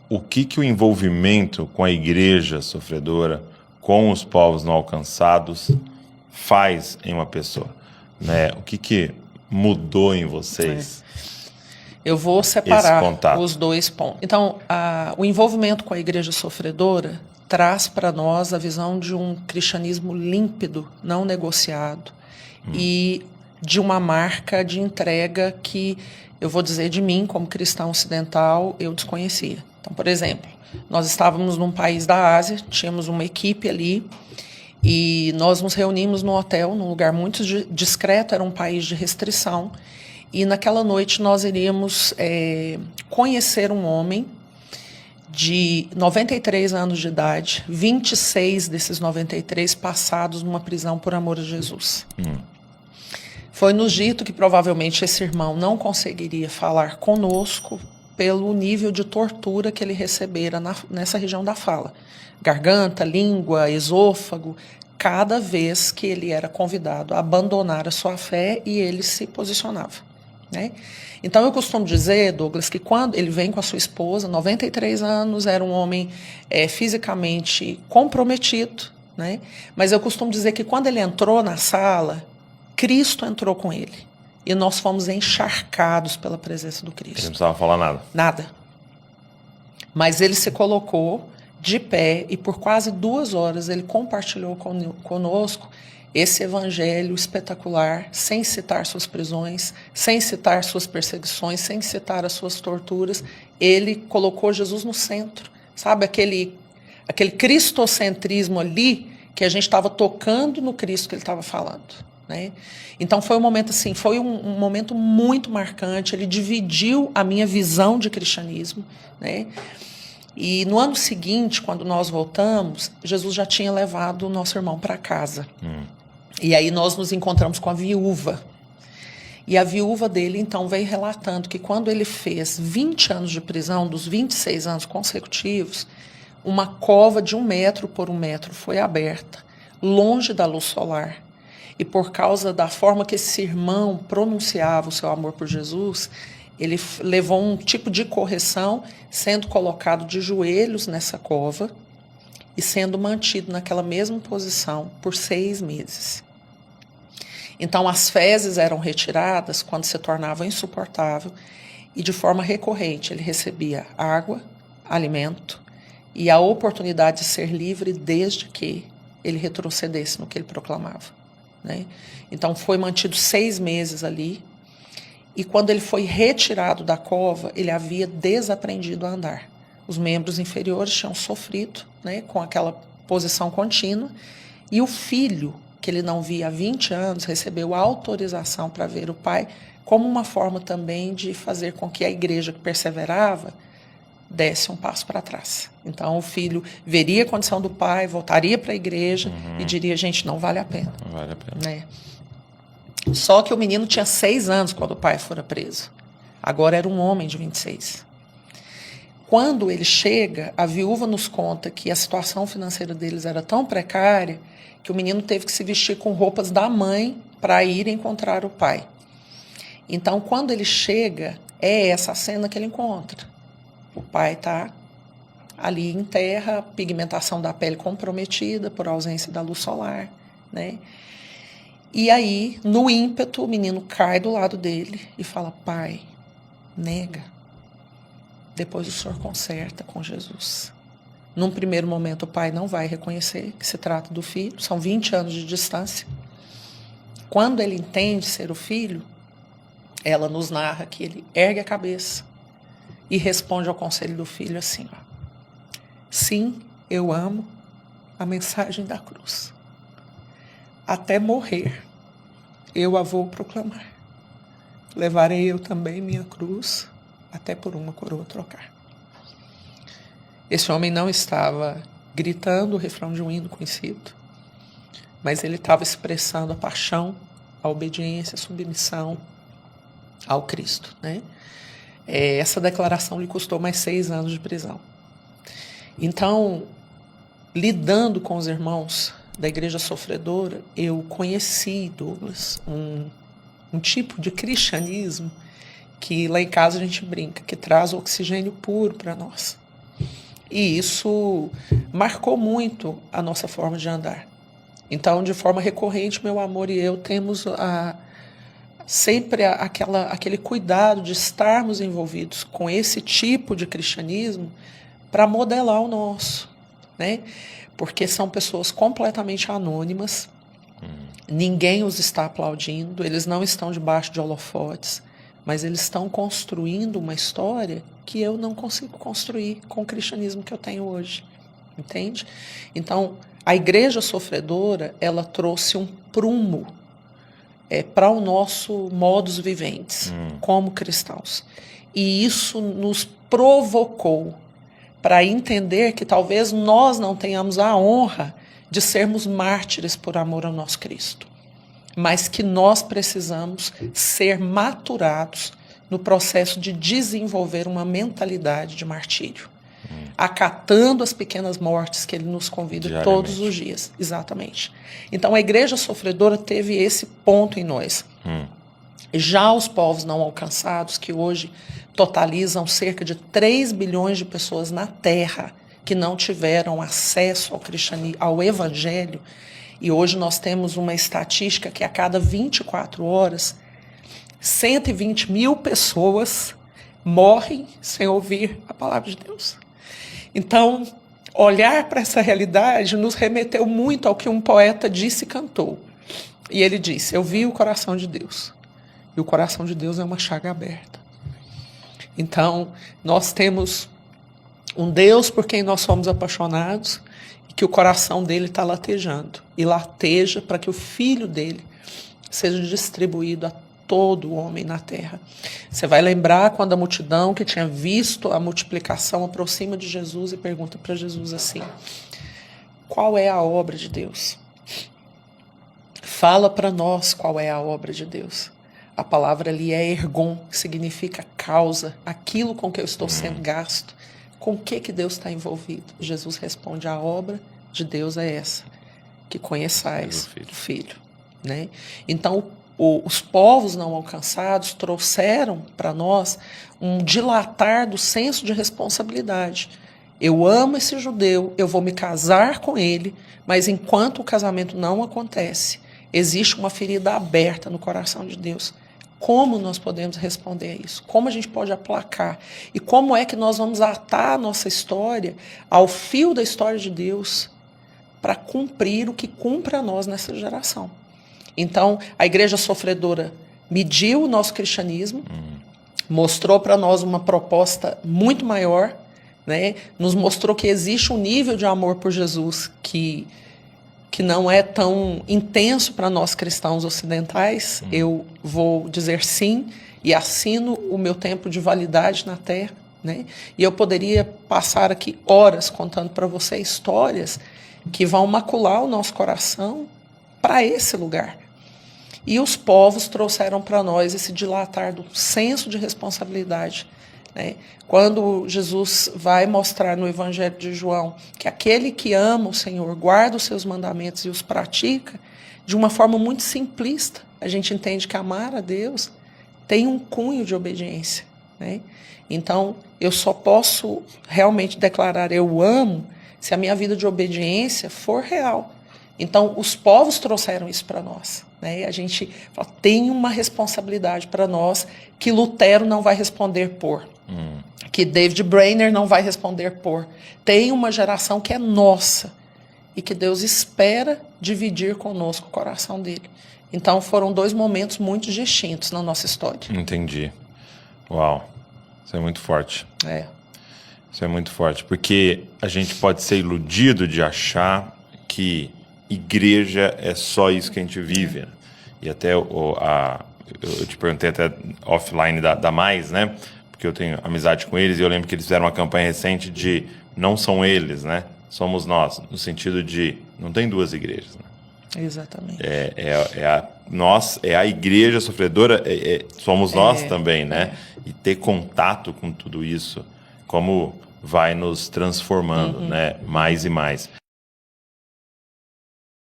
o que o envolvimento com a igreja sofredora, com os povos não alcançados, faz em uma pessoa, né? O que mudou em vocês? Eu vou separar os dois pontos. Então, o envolvimento com a igreja sofredora traz para nós a visão de um cristianismo límpido, não negociado, e de uma marca de entrega que, eu vou dizer de mim, como cristão ocidental, eu desconhecia. Então, por exemplo, nós estávamos num país da Ásia, tínhamos uma equipe ali, e nós nos reunimos no hotel, num lugar muito discreto, era um país de restrição, e naquela noite nós iríamos conhecer um homem de 93 anos de idade, 26 desses 93 passados numa prisão por amor a Jesus. Foi nos dito que provavelmente esse irmão não conseguiria falar conosco pelo nível de tortura que ele recebera nessa região da fala. Garganta, língua, esôfago, cada vez que ele era convidado a abandonar a sua fé e ele se posicionava, né? Então eu costumo dizer, Douglas, que quando ele vem com a sua esposa, 93 anos, era um homem fisicamente comprometido, né? Mas eu costumo dizer que quando ele entrou na sala, Cristo entrou com ele. E nós fomos encharcados pela presença do Cristo. Ele não precisava falar nada. Nada. Mas ele se colocou de pé e por quase 2 horas ele compartilhou conosco esse evangelho espetacular, sem citar suas prisões, sem citar suas perseguições, sem citar as suas torturas. Ele colocou Jesus no centro. Sabe aquele cristocentrismo ali que a gente estava tocando no Cristo que ele estava falando, né? Então foi um momento assim, foi um momento muito marcante. Ele dividiu a minha visão de cristianismo, né? E no ano seguinte, quando nós voltamos, Jesus já tinha levado o nosso irmão para casa. E aí nós nos encontramos com a viúva. E a viúva dele, então, veio relatando que quando ele fez 20 anos de prisão, dos 26 anos consecutivos, uma cova de 1 metro por 1 metro foi aberta, longe da luz solar. E por causa da forma que esse irmão pronunciava o seu amor por Jesus, ele levou um tipo de correção, sendo colocado de joelhos nessa cova e sendo mantido naquela mesma posição por 6 meses. Então as fezes eram retiradas quando se tornava insuportável e de forma recorrente ele recebia água, alimento e a oportunidade de ser livre desde que ele retrocedesse no que ele proclamava, né? Então foi mantido 6 meses ali. E quando ele foi retirado da cova, ele havia desaprendido a andar. Os membros inferiores tinham sofrido, né, com aquela posição contínua. E o filho, que ele não via há 20 anos, recebeu autorização para ver o pai, como uma forma também de fazer com que a igreja que perseverava desse um passo para trás. Então o filho veria a condição do pai, voltaria para a igreja e diria, gente, não vale a pena. Não vale a pena. Né? Só que o menino tinha 6 anos quando o pai fora preso. Agora era um homem de 26. Quando ele chega, a viúva nos conta que a situação financeira deles era tão precária que o menino teve que se vestir com roupas da mãe para ir encontrar o pai. Então, quando ele chega, é essa cena que ele encontra. O pai está ali em terra, pigmentação da pele comprometida por ausência da luz solar, né? E aí, no ímpeto, o menino cai do lado dele e fala, pai, nega. Depois o senhor conserta com Jesus. Num primeiro momento, o pai não vai reconhecer que se trata do filho, são 20 anos de distância. Quando ele entende ser o filho, ela nos narra que ele ergue a cabeça e responde ao conselho do filho assim, ó, sim, eu amo a mensagem da cruz. Até morrer, eu a vou proclamar. Levarei eu também minha cruz, até por uma coroa trocar. Esse homem não estava gritando o refrão de um hino conhecido, mas ele estava expressando a paixão, a obediência, a submissão ao Cristo, né? Essa declaração lhe custou mais 6 anos de prisão. Então, lidando com os irmãos da igreja sofredora, eu conheci, Douglas, um tipo de cristianismo que lá em casa a gente brinca, que traz oxigênio puro para nós. E isso marcou muito a nossa forma de andar. Então, de forma recorrente, meu amor e eu temos sempre aquele cuidado de estarmos envolvidos com esse tipo de cristianismo para modelar o nosso, né? Porque são pessoas completamente anônimas, ninguém os está aplaudindo, eles não estão debaixo de holofotes, mas eles estão construindo uma história que eu não consigo construir com o cristianismo que eu tenho hoje, entende? Então, a igreja sofredora, ela trouxe um prumo para o nosso modus vivendi, como cristãos. E isso nos provocou para entender que talvez nós não tenhamos a honra de sermos mártires por amor ao nosso Cristo, mas que nós precisamos ser maturados no processo de desenvolver uma mentalidade de martírio, acatando as pequenas mortes que ele nos convida todos os dias. Exatamente. Então, a igreja sofredora teve esse ponto em nós. Já os povos não alcançados, que hoje totalizam cerca de 3 bilhões de pessoas na Terra que não tiveram acesso ao cristianismo, ao evangelho, e hoje nós temos uma estatística que a cada 24 horas, 120 mil pessoas morrem sem ouvir a palavra de Deus. Então, olhar para essa realidade nos remeteu muito ao que um poeta disse e cantou. E ele disse: eu vi o coração de Deus. E o coração de Deus é uma chaga aberta. Então, nós temos um Deus por quem nós somos apaixonados e que o coração dele está latejando. E lateja para que o filho dele seja distribuído a todo homem na terra. Você vai lembrar quando a multidão que tinha visto a multiplicação aproxima de Jesus e pergunta para Jesus assim: qual é a obra de Deus? Fala para nós qual é a obra de Deus. A palavra ali é ergon, que significa causa, aquilo com que eu estou sendo gasto. Com o que Deus está envolvido? Jesus responde: a obra de Deus é essa, que conheçais o Filho. Né? Então, os povos não alcançados trouxeram para nós um dilatar do senso de responsabilidade. Eu amo esse judeu, eu vou me casar com ele, mas enquanto o casamento não acontece, existe uma ferida aberta no coração de Deus. Como nós podemos responder a isso? Como a gente pode aplacar? E como é que nós vamos atar a nossa história ao fio da história de Deus para cumprir o que cumpre a nós nessa geração? Então, a igreja sofredora mediu o nosso cristianismo, mostrou para nós uma proposta muito maior, né? Nos mostrou que existe um nível de amor por Jesus que não é tão intenso para nós cristãos ocidentais. Eu vou dizer sim e assino o meu tempo de validade na Terra, né? E eu poderia passar aqui horas contando para você histórias que vão macular o nosso coração para esse lugar. E os povos trouxeram para nós esse dilatar do senso de responsabilidade, né? Quando Jesus vai mostrar no Evangelho de João que aquele que ama o Senhor, guarda os seus mandamentos e os pratica, de uma forma muito simplista, a gente entende que amar a Deus tem um cunho de obediência, né? Então, eu só posso realmente declarar eu amo se a minha vida de obediência for real. Então, os povos trouxeram isso para nós, né? A gente fala, tem uma responsabilidade para nós que Lutero não vai responder por, que David Brainerd não vai responder por. Tem uma geração que é nossa e que Deus espera dividir conosco o coração dele. Então, foram 2 momentos muito distintos na nossa história. Entendi. Uau, isso é muito forte. Isso é muito forte, porque a gente pode ser iludido de achar que igreja é só isso que a gente vive, né? E até eu te perguntei até offline da Mais, né? Porque eu tenho amizade com eles e eu lembro que eles fizeram uma campanha recente de não são eles, né? Somos nós, no sentido de não tem 2 igrejas, né? Exatamente. É a igreja sofredora, somos nós também, né? E ter contato com tudo isso, como vai nos transformando, né? Mais e mais.